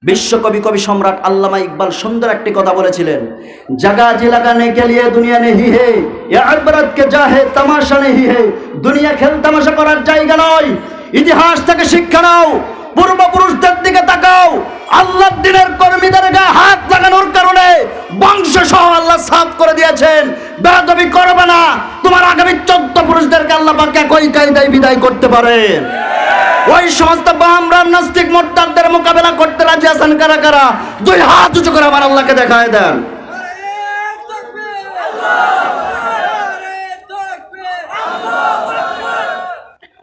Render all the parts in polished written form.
বিশ্বকবি কবি সম্রাট আল্লামা ইকবাল সুন্দর একটি কথা বলেছিলেন, জাগা জিলাগানে কে লিয়ে দুনিয়া নেহি হে, ইয়া ইবরত কে জাহে তামাশা নেহি হে। দুনিয়া খেল তামাশা করার জায়গা নয়, ইতিহাস থেকে শিক্ষা নাও, পূর্বপুরুষদের দিকে তাকাও। আল্লাহর দ্বীনের কর্মীদের গায়ে হাত লাগানোর কারণে বংশ সহ আল্লাহ সাফ করে দিয়েছেন, বেয়াদবি করবে না। তোমার আগামী 14 পুরুষদেরকে আল্লাহ পাক একই কায়দায় বিদায় করতে পারেন। ওই সমস্ত বামরাম নাস্তিক মোর্তাদের মোকাবেলা করতে রাজি আছেন কারা কারা? দুই হাত উঁচু করে আমার আল্লাহকে দেখায় দেন।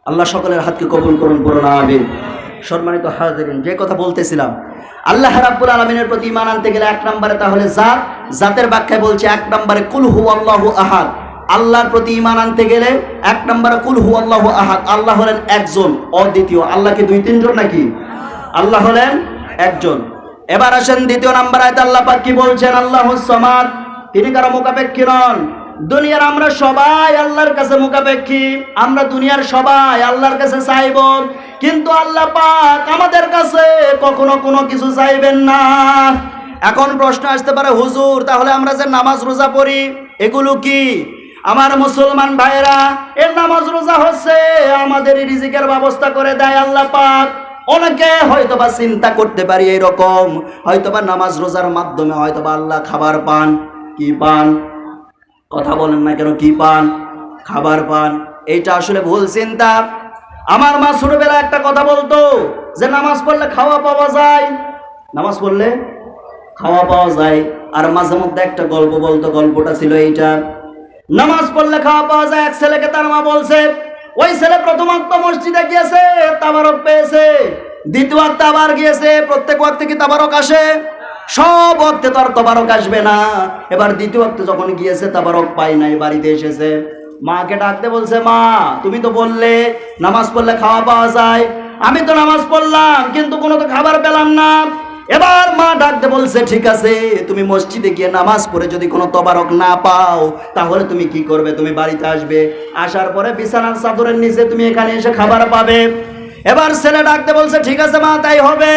আল্লাহ সকলের হাতকে কবুল করুন, বলুন আমিন। সম্মানিত হাজিরিন, যে কথা বলতেছিলাম, আল্লাহ রাব্বুল আলামিনের প্রতি ঈমান আনতে গেলে 1 নম্বরে তাহলে জাতের ব্যাখ্যায় বলছে 1 নম্বরে কুল হুয়াল্লাহু আহাদ। আল্লাহর প্রতি ঈমান আনতে গেলে 1 নম্বরে কুল হুয়াল্লাহু আহাদ। আল্লাহ হলেন একজন, অদ্বিতীয়। আল্লাহ কি 2-3 জন নাকি? আল্লাহ হলেন একজন। এবার আসেন 2 নম্বর আয়াতে আল্লাহ পাক কি বলছেন? আল্লাহুস সামাদ, তিনি কারো মুখাপেক্ষী নন। দুনিয়ার আমরা সবাই আল্লাহর কাছে মুখাপেক্ষী, আমরা দুনিয়ার সবাই আল্লাহর কাছে চাইব, কিন্তু আল্লাহ পাক আমাদের কাছে কখনো কোনো কিছু চাইবেন না। এখন প্রশ্ন আসতে পারে, হুজুর তাহলে আমরা যে নামাজ রোজা পড়ি এগুলো কি? আমার মুসলমান ভাইরা, এর নামাজ রোজা হচ্ছে আমাদের রিজিকের ব্যবস্থা করে দেয় আল্লাহ পাক। অনেকে হয়তোবা চিন্তা করতে পারি এইরকম, হয়তোবা নামাজ রোজার মাধ্যমে হয়তোবা আল্লাহ খাবার পান। কি পান? কথা বলেন না কেন? কি পান? খাবার পান। এইটা আসলে ভুল চিন্তা। আমার মা ছোটবেলা একটা কথা বলতো যে নামাজ পড়লে খাওয়া পাওয়া যায়, নামাজ পড়লে খাওয়া পাওয়া যায়। আর মাঝে মধ্যে একটা গল্প বলতো, গল্পটা ছিল এইটা, নামাজ পড়লে খাওয়া পাওয়া যায়। এক ছেলেকে তার মা বলছে, ওই ছেলে প্রথম ওয়াক্ত মসজিদে গিয়েছে, তাবারক পেয়েছে। দ্বিতীয় ওয়াক্ত আবার গিয়েছে, প্রত্যেক ওয়াক্তে কি তাবারক আসে? সব ওয়াক্তে তো আর তাবারক আসবে না। এবার দ্বিতীয় ওয়াক্তে যখন গিয়েছে তাবারক পাই নাই, বাড়িতে এসেছে, মাকে ডাকতে বলছে, মা তুমি তো বললে নামাজ পড়লে খাওয়া পাওয়া যায়, আমি তো নামাজ পড়লাম কিন্তু কোনো তো খাবার পেলাম না। এবার মা ডাকতে বলছে, ঠিক আছে তুমি মসজিদে গিয়ে নামাজ পড়ে যদি কোনো তবারক না পাও তাহলে তুমি কি করবে? তুমি বাড়িতে আসবে, আসার পরে বিছানার চাদরের নিচে তুমি এখানে এসে খাবার পাবে। এবার ছেলে ডাকতে বলছে, ঠিক আছে মা তাই হবে।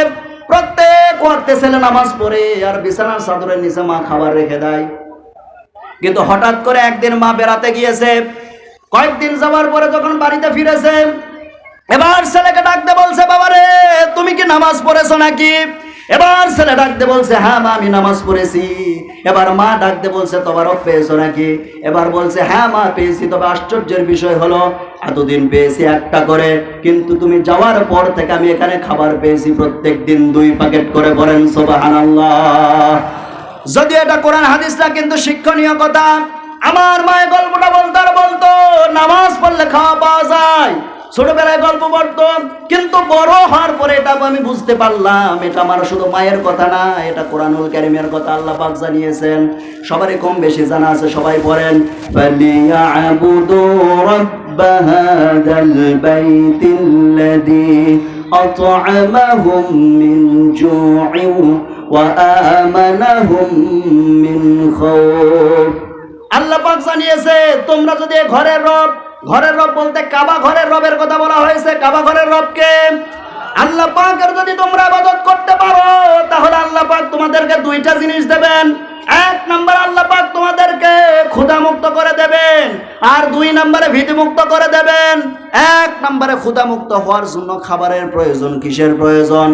প্রত্যেক ওয়াক্তে ছেলে নামাজ পড়ে আর বিছানার চাদরের নিচে মা খাবার রেখে দেয়। কিন্তু হঠাৎ করে একদিন মা বেড়াতে গিয়েছে, কয়েকদিন যাওয়ার পরে যখন বাড়িতে ফিরেছে, এবার ছেলেকে ডাকতে বলছে, বাবা রে তুমি কি নামাজ পড়েছো নাকি? এবার ছেলে ডাকতে বলছে, হ্যাঁ মা আমি নামাজ পড়েছি। এবার মা ডাকতে বলছে, তবারক পেয়েছো নাকি? এবার বলছে, হ্যাঁ মা পেয়েছি, তবে আশ্চর্যের বিষয় হলো এতদিন পেয়েছি একটা করে, কিন্তু তুমি যাওয়ার পর থেকে আমি এখানে খাবার পেয়েছি প্রত্যেক দিন 2 প্যাকেট করে। বলেন সুবহানাল্লাহ। যদি এটা কোরআন হাদিস না, কিন্তু শিক্ষণীয় কথা। আমার মায়ের গল্পটা বলতো আর বলতো নামাজ পড়লে খাওয়া পাওয়া যায়। ছোটবেলায় গল্প পড়তো, কিন্তু বড় হওয়ার পরে এটা আমি বুঝতে পারলাম এটা আমার শুধু মায়ের কথা না, এটা কোরআনুল কারীমের কথা। আল্লাহ পাক জানিয়েছেন, সবারই কম বেশি জানা আছে, সবাই পড়েন, ফালিয়াবুদু রাব্ব হাযাল বাইতিল্লাযী আত'আমাহুম মিন জু'ইন ওয়া আমানাহুম মিন খাউফ। আল্লাহ পাক জানিয়েছে, তোমরা যদি ঘরের রব, ঘরের রব বলতে কাবা ঘরের রবের কথা বলা হয়েছে। কাবা ঘরের রবকে আল্লাহ পাকের যদি তোমরা ইবাদত করতে পারো তাহলে আল্লাহ পাক তোমাদেরকে 2টা জিনিস দেবেন। 1 নম্বর আল্লাহ পাক তোমাদেরকে ক্ষুধামুক্ত করে দেবেন, আর 2 নম্বরে ভীতিমুক্ত করে দেবেন। 1 নম্বরে ক্ষুধামুক্ত হওয়ার জন্য খাবারের প্রয়োজন। কিসের প্রয়োজন?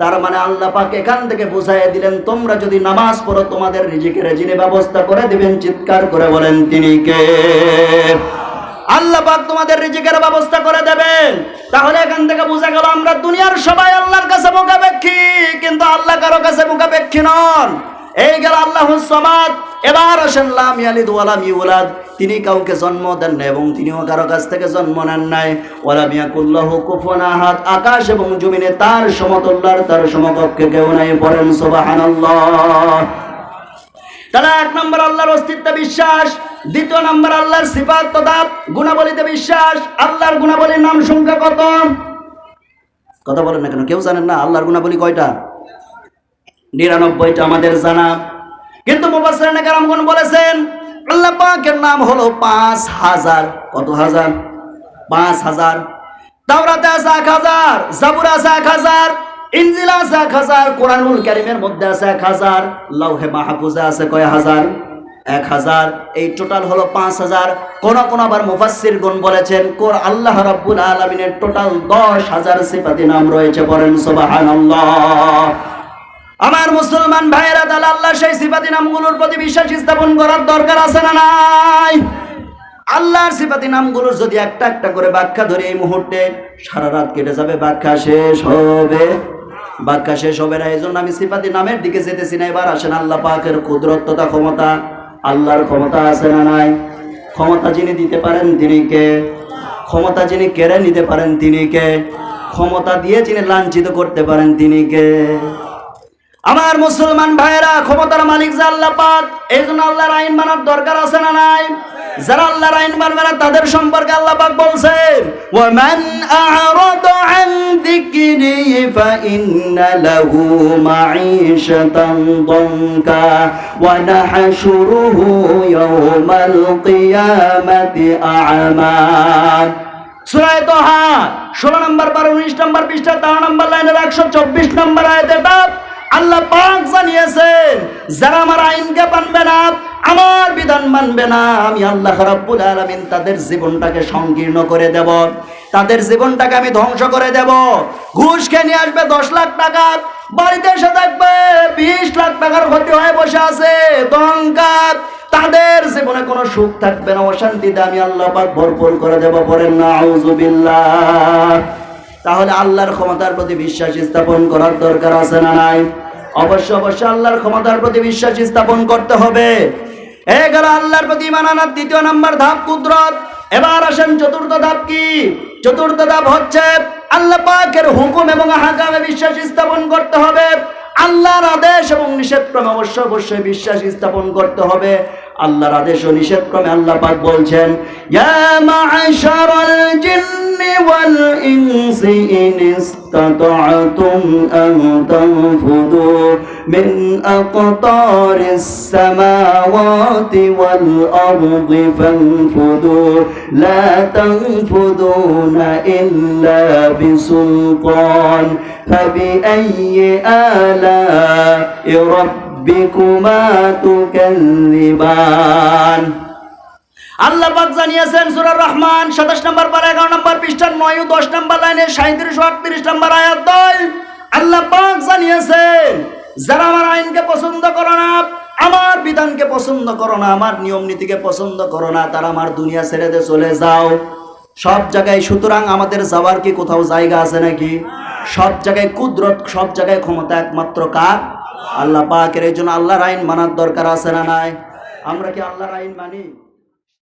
তার মানে আল্লাহ পাক এখান থেকে বুঝাইয়া দিলেন, তোমরা যদি নামাজ পড়ো তোমাদের রিজিকের যিনি ব্যবস্থা করে দিবেন, চিৎকার করে বলেন তিনি কে? আল্লাহ পাক তোমাদের রিজিকের ব্যবস্থা করে দেবেন। তাহলে এখান থেকে বোঝা গেল আমরা দুনিয়ার সবাই আল্লাহর কাছে মুখাপেক্ষী, কিন্তু আল্লাহ কারো কাছে মুখাপেক্ষী নন। এই গেল আল্লাহুস সামাদ। এবার আসেন লাম ইয়ালিদ ওয়া লাম ইউলাদ, তিনি কাউকে জন্ম দেন না এবং তিনিও কারো কাছ থেকে জন্ম নেন নাই। ওয়া লাম ইয়াকুল্লাহু কুফুয়ান আহাদ, আকাশ এবং জমিনে তার সমতুল্য, তার সমকক্ষ কেউ নাই। পড়েন সুবহানাল্লাহ। তাহলে 1 নম্বর আল্লাহর অস্তিত্বে বিশ্বাস, 2 নম্বর আল্লাহর সিফাত তথা গুণাবলীতে বিশ্বাস। আল্লাহর গুণাবলীর নাম সংখ্যা কত? কথা বলেন না কেন? কেউ জানেন না আল্লাহর গুণাবলী কয়টা? 99টা আমাদের জানা, কিন্তু মুফাসসিরিনে কেরামগণ বলেছেন আল্লাহ পাকের নাম হলো 5000। কত হাজার? 5000। তাওরাতে আছে 1000, জাবুরে আছে 1000, ইনজিল আছে 1000, কোরআনুল কারীমের মধ্যে আছে 1000, লৌহে মাহফুজে আছে কয় হাজার? 1000। এই টোটাল হলো 5000। কোন আবার মুফাসসিরগণ বলেছেন আল্লাহ রাব্বুল আলামিনের টোটাল 10000 সিফাতি নাম রয়েছে। বলেন সুবহানাল্লাহ। আমার মুসলমান ভাইয়েরা, তাহলে আল্লাহ সেই সিফাতি নামগুলোর প্রতি বিশ্বাস স্থাপন করার দরকার আছে না নাই? আল্লাহর সিফাতি নামগুলোর যদি একটা একটা করে ব্যাখ্যা ধরে এই মুহূর্তে সারা রাত কেটে যাবে, ব্যাখ্যা শেষ হবে না। এই জন্য আমি সিফাতি নামের দিকে যেতেছি না। এবার আসেন আল্লাহ পাকের কুদরত তথা ক্ষমতা। আল্লাহর ক্ষমতা আছে না নাই? ক্ষমতা যিনি দিতে পারেন তিনি কে? ক্ষমতা যিনি কেড়ে নিতে পারেন তিনি কে? ক্ষমতা দিয়ে যিনি লাঞ্ছিত করতে পারেন তিনি কে? আমার মুসলমান ভাইয়েরা, ক্ষমতার মালিক যে আল্লাহ পাক। এই জন্য আল্লাহর আইন মানার দরকার আছে না নাই? যারা আল্লাহর আইন মানবে না তাদের সম্পর্কে আল্লাহ পাক বলছেন, ওয়ামান আ'রাদা আন যিকরি ফাইন্না লাহু মাঈশাতান দানকা ওয়া নাহশুরুহু ইয়াওমাল কিয়ামাতি আ'মা। সূরা তাহা 16 নম্বর, 12, 19 নম্বর পৃষ্ঠা 13 নম্বর লাইনের 124 নম্বর আয়াতে আল্লাহ পাক জানিয়েছেন, যারা আমার আইনকে মানবে না, আমার বিধান মানবে না, আমি আল্লাহ রাব্বুল আলামিন তাদের জীবনটাকে সংকীর্ণ করে দেব, তাদের জীবনটাকে আমি ধ্বংস করে দেব। ঘুষ খেয়ে নিয়ে আসবে 10 লাখ টাকা, বাড়িতে এসে দেখবে 20 লাখ টাকার ক্ষতি হয়ে বসে আছে, দঙ্কাত। তাদের জীবনে কোনো সুখ থাকবে না, অশান্তিতে আমি আল্লাহ পাক ভরপুর করে দেব। পড়েন না আউযুবিল্লাহ। তাহলে আল্লাহর ক্ষমতার প্রতি বিশ্বাস স্থাপন করার দরকার আছে না নাই? অবশ্যই আল্লাহর ক্ষমতার প্রতি বিশ্বাস স্থাপন করতে হবে। এই গেল আল্লাহর প্রতি ঈমান আনার 2 নম্বর ধাপ, কুদরত। এবার আসেন চতুর্থ ধাপ কি? চতুর্থ ধাপ হচ্ছে আল্লাহ পাকের হুকুম এবং আহকামে বিশ্বাস স্থাপন করতে হবে। আল্লাহর আদেশ এবং নিষেধক্রমে অবশ্যই বিশ্বাস স্থাপন করতে হবে। আল্লাহর আদেশ ও নিষেধক্রমে আল্লাহ পাক বলছেন, ইয়া মা'শারাল জিন্নি ওয়াল ইনসি ইন ইসতাতা'তুম আন তানফুদু মিন আকতারিস সামাওয়াতি ওয়াল আরদি ফানফুদু লা তানফুদুনা ইল্লা বিসুলতান ফাবিআইয়ি আলা'i রাব্বিকুমা তুকাল্লিবান। আল্লাহ পাক জানিয়েছেন সূরা রহমান 27 নম্বর পারা 11 নম্বর পৃষ্ঠা 9 ও 10 নম্বর লাইনে 37 ও 38 নম্বর আয়াত 2 আল্লাহ পাক জানিয়েছেন, যারা আমার আইনকে পছন্দ করো না, আমার বিধানকে পছন্দ করো না, আমার নিয়ম নীতিকে পছন্দ করো না, তারা আমার দুনিয়া ছেড়ে দিয়ে চলে যাও। সব জায়গায় সুতরাং আমাদের যাওয়ার কি কোথাও জায়গা আছে নাকি? সব জায়গায় কুদরত, সব জায়গায় ক্ষমতা একমাত্র কার? আল্লাহ পাকের। এই জন্য আল্লাহর আইন মানার দরকার আছে না নাই? আমরা কি আল্লাহর আইন মানি?